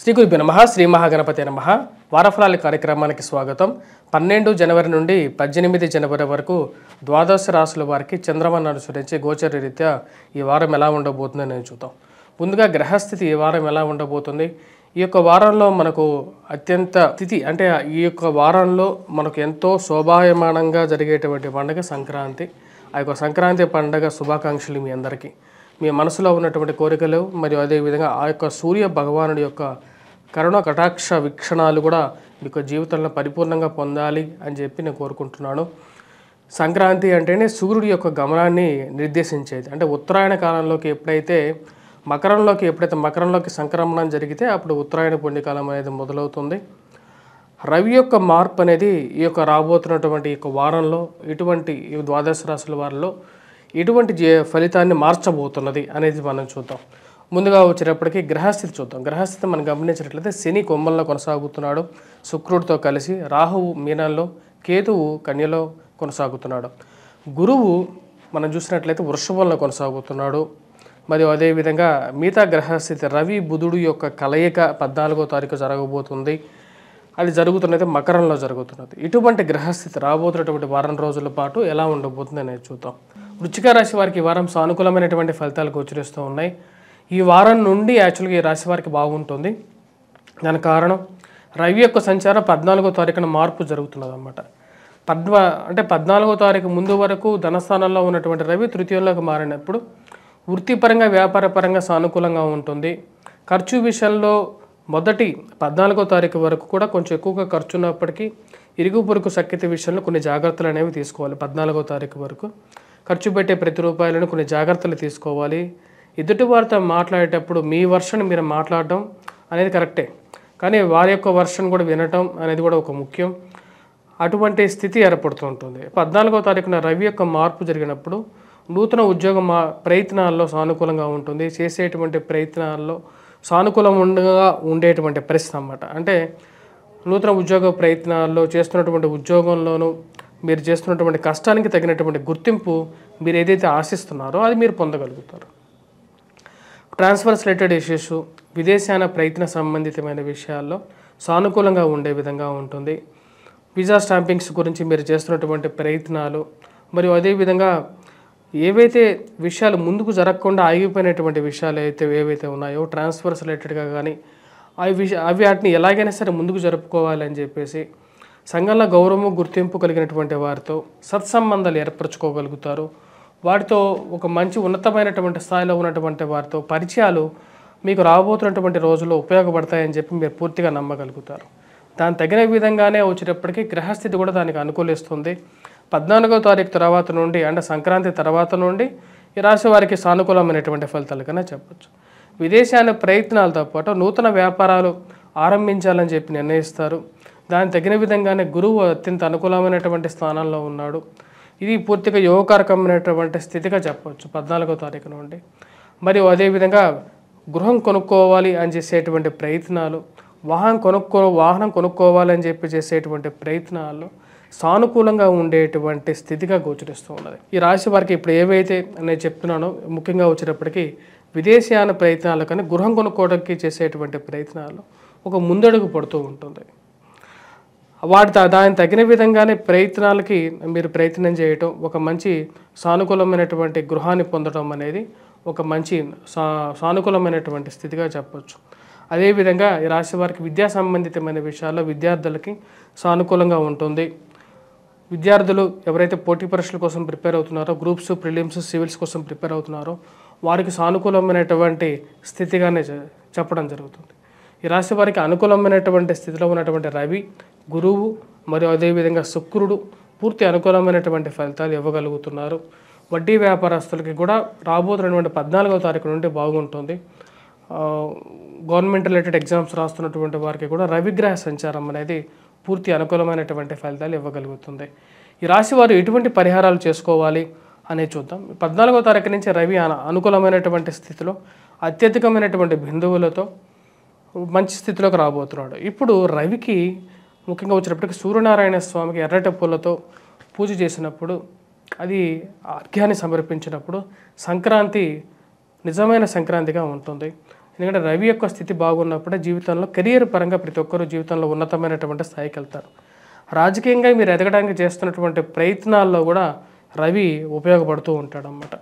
శ్రీ గురుభ్యో నమః. శ్రీ మహాగణపతి నమః. వారఫలాల కార్యక్రమానికి స్వాగతం. 12 జనవరి నుండి 18 జనవరి వరకు ద్వాదశ రాశుల వారికి చంద్రమానాన్ని అనుసరించి గోచర రీత్యా ఈ వారం ఎలా ఉండబోతుందో నేను చూద్దాం. ముందుగా గ్రహస్థితి ఈ వారం ఎలా ఉండబోతుంది, ఈ యొక్క వారంలో మనకు అత్యంత స్థితి అంటే ఈ యొక్క వారంలో మనకు ఎంతో శోభాయమానంగా జరిగేటువంటి పండుగ సంక్రాంతి. ఆ యొక్క సంక్రాంతి పండుగ శుభాకాంక్షలు మీ అందరికీ. మీ మనసులో ఉన్నటువంటి కోరికలు మరియు అదేవిధంగా ఆ యొక్క సూర్య భగవానుడి యొక్క కరుణ కటాక్ష వీక్షణాలు కూడా మీకు జీవితంలో పరిపూర్ణంగా పొందాలి అని చెప్పి నేను కోరుకుంటున్నాను. సంక్రాంతి అంటేనే సూర్యుడి యొక్క గమనాన్ని నిర్దేశించేది. అంటే ఉత్తరాయణ కాలంలోకి ఎప్పుడైతే మకరంలోకి సంక్రమణం జరిగితే అప్పుడు ఉత్తరాయణ పుణ్యకాలం అనేది మొదలవుతుంది. రవి యొక్క మార్పు అనేది ఈ యొక్క రాబోతున్నటువంటి ఈ యొక్క వారంలో ఇటువంటి ద్వాదశ రాశుల వారిలో ఎటువంటి ఫలితాన్ని మార్చబోతున్నది అనేది మనం చూద్దాం. ముందుగా వచ్చేటప్పటికి గ్రహస్థితి చూద్దాం. గ్రహస్థితి మనం గమనించినట్లయితే శని కుంభంలో కొనసాగుతున్నాడు, శుక్రుడితో కలిసి రాహువు మీనంలో, కేతువు కన్యలో కొనసాగుతున్నాడు. గురువు మనం చూసినట్లయితే వృషభంలో కొనసాగుతున్నాడు. మరియు అదేవిధంగా మిగతా గ్రహస్థితి రవి బుధుడు యొక్క కలయిక 14వ తారీఖు జరగబోతుంది. అది జరుగుతున్నది మకరంలో జరుగుతున్నది. ఇటువంటి గ్రహస్థితి రాబోతున్నటువంటి వారం రోజుల పాటు ఎలా ఉండబోతుంది అనేది చూద్దాం. వృశ్చిక రాశి వారికి ఈ వారం సానుకూలమైనటువంటి ఫలితాలు గోచరిస్తూ ఉన్నాయి. ఈ వారం నుండి యాక్చువల్గా ఈ రాశి వారికి బాగుంటుంది. దానికి కారణం రవి యొక్క సంచారం 14వ తారీఖున మార్పు జరుగుతున్నది అన్నమాట. 14వ తారీఖు ముందు వరకు ధనస్థానంలో ఉన్నటువంటి రవి తృతీయంలోకి మారినప్పుడు వృత్తిపరంగా వ్యాపారపరంగా సానుకూలంగా ఉంటుంది. ఖర్చు విషయంలో మొదటి 14వ తారీఖు వరకు కూడా కొంచెం ఎక్కువగా ఖర్చు ఉన్నప్పటికీ ఇరుగు పొరుగు సఖ్యత విషయంలో కొన్ని జాగ్రత్తలు అనేవి తీసుకోవాలి. 14వ తారీఖు వరకు ఖర్చు పెట్టే ప్రతి రూపాయలను కొన్ని జాగ్రత్తలు తీసుకోవాలి. ఎదుటి వారితో మాట్లాడేటప్పుడు మీ వర్షన్ మీరు మాట్లాడడం అనేది కరెక్టే, కానీ వారి యొక్క వర్షన్ కూడా వినటం అనేది కూడా ఒక ముఖ్యం. అటువంటి స్థితి ఏర్పడుతూ ఉంటుంది. 14వ తారీఖున రవి యొక్క మార్పు జరిగినప్పుడు నూతన ఉద్యోగ ప్రయత్నాల్లో సానుకూలంగా ఉంటుంది. చేసేటువంటి ప్రయత్నాల్లో సానుకూలంగా ఉండేటువంటి పరిస్థితి అన్నమాట. అంటే నూతన ఉద్యోగ ప్రయత్నాల్లో చేస్తున్నటువంటి ఉద్యోగంలోనూ మీరు చేస్తున్నటువంటి కష్టానికి తగినటువంటి గుర్తింపు మీరు ఏదైతే ఆశిస్తున్నారో అది మీరు పొందగలుగుతారు. ట్రాన్స్ఫర్స్ రిలేటెడ్ ఇష్యూస్, విదేశాన ప్రయత్న సంబంధితమైన విషయాల్లో సానుకూలంగా ఉండే విధంగా ఉంటుంది. వీసా స్టాంపింగ్స్ గురించి మీరు చేస్తున్నటువంటి ప్రయత్నాలు మరియు అదేవిధంగా ఏవైతే విషయాలు ముందుకు జరగకుండా ఆగిపోయినటువంటి విషయాలు ఏవైతే ఉన్నాయో ట్రాన్స్ఫర్స్ రిలేటెడ్గా కానీ అవి వాటిని ఎలాగైనా సరే ముందుకు జరుపుకోవాలని చెప్పేసి సంఘంలో గౌరవము గుర్తింపు కలిగినటువంటి వారితో సత్సంబంధాలు ఏర్పరచుకోగలుగుతారు. వాటితో ఒక మంచి ఉన్నతమైనటువంటి స్థాయిలో ఉన్నటువంటి వారితో పరిచయాలు మీకు రాబోతున్నటువంటి రోజుల్లో ఉపయోగపడతాయని చెప్పి మీరు పూర్తిగా నమ్మగలుగుతారు. దాని తగిన విధంగానే వచ్చేటప్పటికీ గ్రహస్థితి కూడా దానికి అనుకూలిస్తుంది. 14వ తారీఖు తర్వాత నుండి అంటే సంక్రాంతి తర్వాత నుండి ఈ రాశి వారికి సానుకూలమైనటువంటి ఫలితాలు కన్నా చెప్పచ్చు. విదేశాన ప్రయత్నాలతో పాటు నూతన వ్యాపారాలు ఆరంభించాలని చెప్పి నిర్ణయిస్తారు. దానికి తగిన విధంగానే గురువు అత్యంత అనుకూలమైనటువంటి స్థానంలో ఉన్నాడు. ఇది పూర్తిగా యోగకారకమైనటువంటి స్థితిగా చెప్పవచ్చు 14వ తారీఖు నుండి. మరియు అదేవిధంగా గృహం కొనుక్కోవాలి అని చేసేటువంటి ప్రయత్నాలు, వాహనం కొనుక్కోవాలని చెప్పి చేసేటువంటి ప్రయత్నాలు సానుకూలంగా ఉండేటువంటి స్థితిగా గోచరిస్తూ ఉన్నది. ఈ రాశి వారికి ఇప్పుడు ఏవైతే నేను చెప్తున్నానో ముఖ్యంగా వచ్చేటప్పటికి విదేశీయాన ప్రయత్నాలు కానీ గృహం కొనుక్కోవడానికి చేసేటువంటి ప్రయత్నాలు ఒక ముందడుగు పడుతూ ఉంటుంది. దానికి తగిన విధంగానే ప్రయత్నాలకి మీరు ప్రయత్నం చేయటం, ఒక మంచి సానుకూలమైనటువంటి గృహాన్ని పొందడం అనేది ఒక మంచి సానుకూలమైనటువంటి స్థితిగా చెప్పవచ్చు. అదేవిధంగా ఈ రాశి వారికి విద్యా సంబంధితమైన విషయాల్లో విద్యార్థులకి సానుకూలంగా ఉంటుంది. విద్యార్థులు ఎవరైతే పోటీ పరీక్షల కోసం ప్రిపేర్ అవుతున్నారో, గ్రూప్స్, ప్రిలిమ్స్, సివిల్స్ కోసం ప్రిపేర్ అవుతున్నారో వారికి సానుకూలమైనటువంటి స్థితిగానే చెప్పడం జరుగుతుంది. ఈ రాశి వారికి అనుకూలమైనటువంటి స్థితిలో ఉన్నటువంటి రవి, గురువు మరియు అదేవిధంగా శుక్రుడు పూర్తి అనుకూలమైనటువంటి ఫలితాలు ఇవ్వగలుగుతున్నారు. వడ్డీ వ్యాపారస్తులకి కూడా రాబోతున్నటువంటి 14వ తారీఖు నుండి బాగుంటుంది. గవర్నమెంట్ రిలేటెడ్ ఎగ్జామ్స్ రాస్తున్నటువంటి వారికి కూడా రవిగ్రహ సంచారం అనేది పూర్తి అనుకూలమైనటువంటి ఫలితాలు ఇవ్వగలుగుతుంది. ఈ రాశి వారు ఎటువంటి పరిహారాలు చేసుకోవాలి అనేది చూద్దాం. 14వ తారీఖు నుంచి రవి అనుకూలమైనటువంటి స్థితిలో అత్యధికమైనటువంటి బిందువులతో మంచి స్థితిలోకి రాబోతున్నాడు. ఇప్పుడు రవికి ముఖ్యంగా వచ్చేటప్పటికి సూర్యనారాయణ స్వామికి ఎర్రటి పూలతో పూజ చేసినప్పుడు, అది అర్ఘ్యాన్ని సమర్పించినప్పుడు సంక్రాంతి నిజమైన సంక్రాంతిగా ఉంటుంది. ఎందుకంటే రవి యొక్క స్థితి బాగున్నప్పుడే జీవితంలో కెరియర్ పరంగా ప్రతి ఒక్కరూ జీవితంలో ఉన్నతమైనటువంటి స్థాయికి వెళ్తారు. రాజకీయంగా మీరు ఎదగడానికి చేస్తున్నటువంటి ప్రయత్నాల్లో కూడా రవి ఉపయోగపడుతూ ఉంటాడన్నమాట.